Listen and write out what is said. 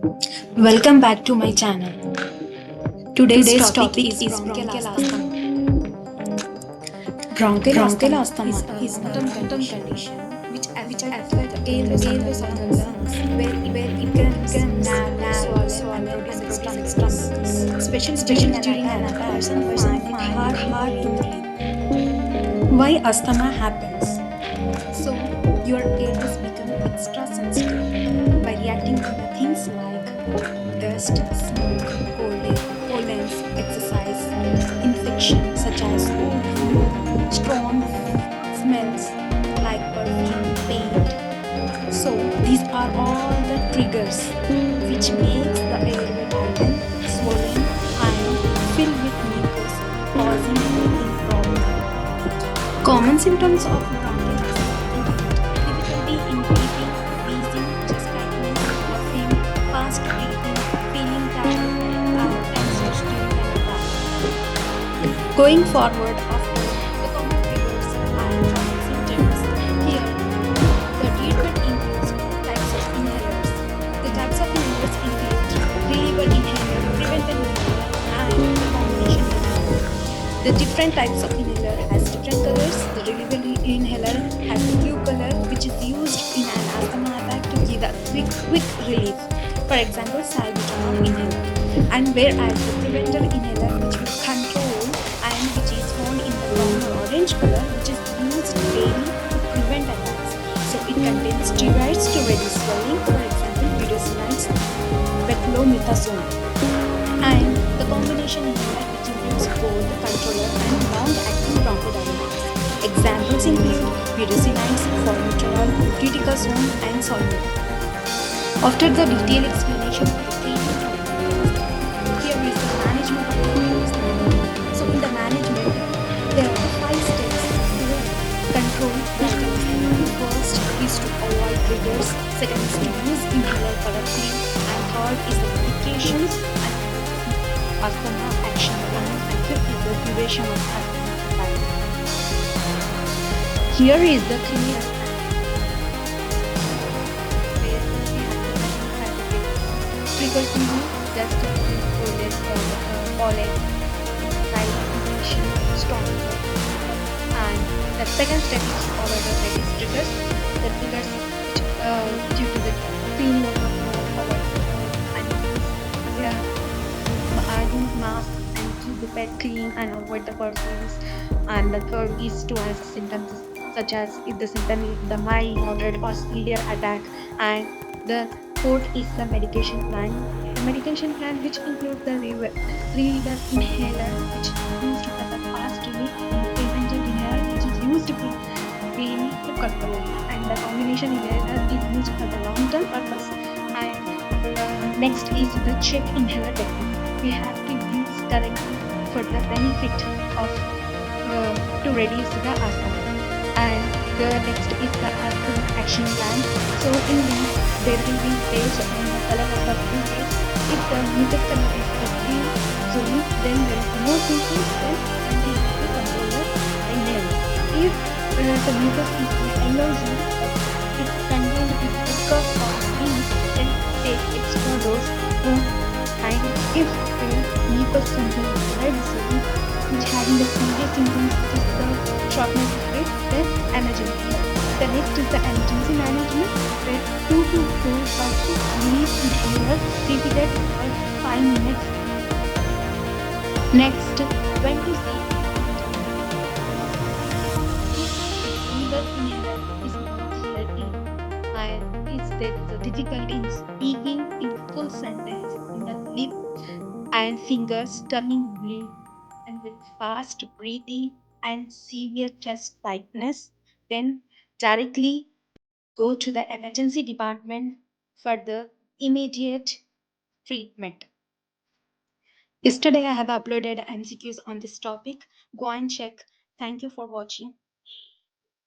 Welcome back to my channel. Today's topic is bronchial asthma. Bronchial asthma is a long-term condition which affects the airways of the lungs, where it becomes narrow, swollen, and produces stomach, especially during an attack. Person find it hard to breathe. Why asthma happens? So, your airways become extra sensitive by reacting to the things like dust, smoke, cold air, pollens, exercise, infection such as cold, flu, strong smells like perfume, paint. So, these are all the triggers which makes the airway tighten, swollen, and fill with mucus, causing breathing problems. Common symptoms of bronchial asthma include difficulty in breathing, wheezing, chest tightness, coughing, fast breathing, feeling tired, anxious during an attack. Going forward after the common triggers and common symptoms, here the treatment includes types of inhalers. The types of inhalers include reliever inhaler, preventive inhaler, and the combination inhaler. The different types of inhaler has different colors. The reliever inhaler has the blue color, which is used in an asthma attack to give a quick relief. For example, salbutamol inhaler. And whereas the preventer inhaler, which will control and which is found in the brown or orange color, which is used daily to prevent attacks. So it contains steroids to reduce swelling. For example, budesonide, beclomethasone. And the combination inhaler which includes both the controller and long-acting bronchodilators. Examples include budesonide, formoterol, fluticasone, and solnit. After the detailed explanation of the treatment of bronchial here is the management of bronchial asthma. So in the management, there are 5 steps to control bronchial asthma. First is to avoid triggers. Second is to use inhaler correctly. And third is the medications and asthma action plan, and fifth is the duration of asthma time. Here is the clear where we have the triggers include dust, cold, pollen, inside infection, strong and the second step is to follow the various triggers. The triggers which due to the clean water avoid and use mask and keep the bed clean and avoid the perfumes. And the third is to answer symptoms such as if the symptom is the mild, moderate, or severe attack. And the fourth is the medication plan. The medication plan which includes the reliever inhaler, which is used for the fast relief, and the preventive inhaler, which is used daily to control, and the combination inhaler is used for the long-term purpose. And next is the check inhaler technique. We have to use correctly for the benefit of to reduce the asthma. And the next is the asthma action plan. So in these there will be based on the color of the blue waves. If the mucus color is the green zone, then there is no symptoms, then continue to control the inhaler. If the mucus is the yellow zone, it contains the cough or sneeze, then take extra dose. And if the mucus contains red zone, which having the serious symptoms such as the sharpness of breath, then emergency. The next is the emergency management, where 2 to 4 puffs release inhaler repeated for 5 minutes. Next, when to see either inhaler is not helping and is there is a difficulty in speaking in full sentence in the lip and fingers turning blue and with fast breathing and severe chest tightness, then directly go to the emergency department for the immediate treatment. Yesterday I have uploaded MCQs on this topic. Go and check. Thank you for watching.